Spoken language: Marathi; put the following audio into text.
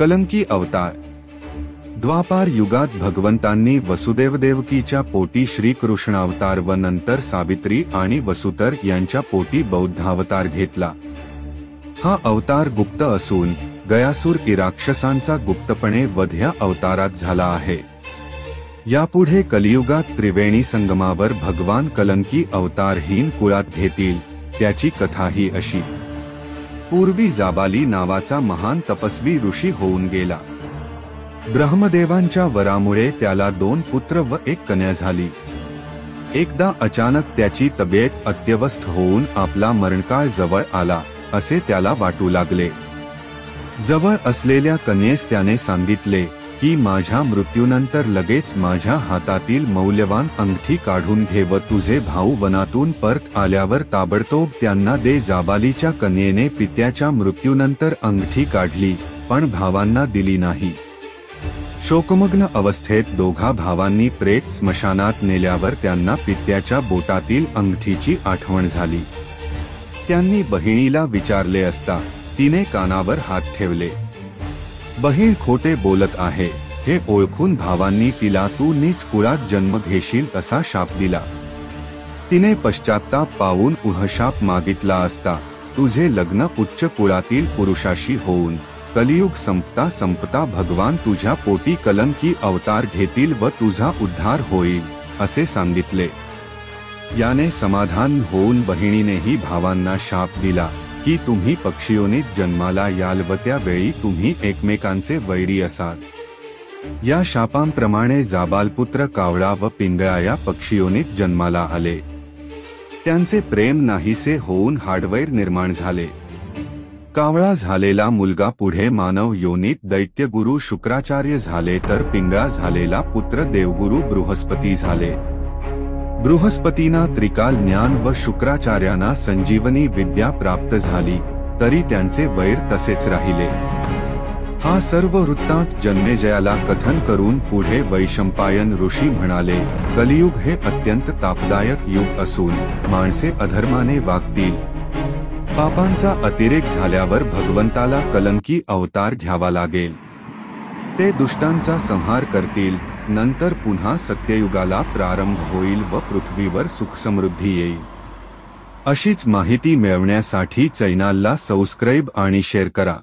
कलंकी अवतार। द्वापार युगात भगवंतांनी वसुदेव देवकीच्या पोटी श्रीकृष्ण अवतार व नंतर सावित्री आणि वसुतर यांच्या पोटी बौद्धावतार घेतला। हा अवतार गुप्त असून गयासूर राक्षसांचा गुप्तपणे वध या अवतारात झाला आहे। यापुढे कलियुगात त्रिवेणी संगमावर भगवान कलंकी अवतारहीन कुळात घेतील, त्याची कथा ही अशी। पूर्वी जाबाली नावाचा महान तपस्वी ऋषी होऊन गेला। ब्रह्मदेवांच्या वरामुळे त्याला 2 पुत्र व 1 कन्या झाली। एकदा अचानक त्याची तब्येत अत्यवस्थ होऊन आपला मरणकाळ जवळ आला असे त्याला वाटू लागले। जवळ असलेल्या कन्येस त्याने सांगितले की माझ्या मृत्यूनंतर लगेच माझ्या हातातील मौल्यवान अंगठी काढून घे व तुझे भाऊ वनातून परत आल्यावर ताबडतोब त्यांना दे। जाबालीच्या कन्येने पित्याच्या मृत्यूनंतर अंगठी काढली, पण भावांना दिली नाही। शोकमग्न अवस्थेत दोघा भावांनी प्रेत स्मशानात नेल्यावर त्यांना पित्याच्या बोटातील अंगठीची आठवण झाली। त्यांनी बहिणीला विचारले असता तिने कानावर हात ठेवले। बहीण खोटे बोलत आहे हे ओळखून भावांनी तिला तू नीच कुळात जन्म घेशील असा शाप दिला। तिने पश्चात्ताप पावून शाप मागितला असता तुझे लग्न उच्च कुळातील पुरुषाशी होऊन कलियुग संपता संपता भगवान तुझ्या पोटी कलंकी अवतार घेतील व तुझा उद्धार होईल असे सांगितले। याने समाधान होऊन बहिणीनेही भावांना शाप दिला की तुम्ही पक्षीयोनीत जन्माला याल व त्यावेळी तुम्ही एकमेकांचे वैरी असाल। या शापांप्रमाणे जाबालपुत्र कावळा व पिंगळा या पक्षीयोनीत जन्माला आले। त्यांचे प्रेम नाहीसे होऊन हाडवैर निर्माण झाले। कावळा झालेला मुलगा पुढे मानव योनीत दैत्यगुरु शुक्राचार्य झाले तर पिंगळा झालेला पुत्र देवगुरु बृहस्पती झाले। बृहस्पतींना त्रिकाल ज्ञान व शुक्राचार्यांना संजीवनी विद्या प्राप्त झाली, तरी त्यांचे वैर तसेच राहिले। हा सर्व वृत्तांत जन्मेजयाला कथन करून पुढे वैशंपायन ऋषी म्हणाले, कलियुग हे अत्यंत तापदायक युग असून माणसे अधर्माने वागतील। पापांचा अतिरेक झाल्यावर भगवंताला कलंकी अवतार घ्यावा लागेल। ते दुष्टांचा संहार करतील, नंतर पुन्हा सत्ययुगाला प्रारंभ होईल व पृथ्वीवर सुखसमृद्धी येईल। अशीच माहिती मिळवण्यासाठी चॅनलला सबस्क्राइब आणि शेअर करा।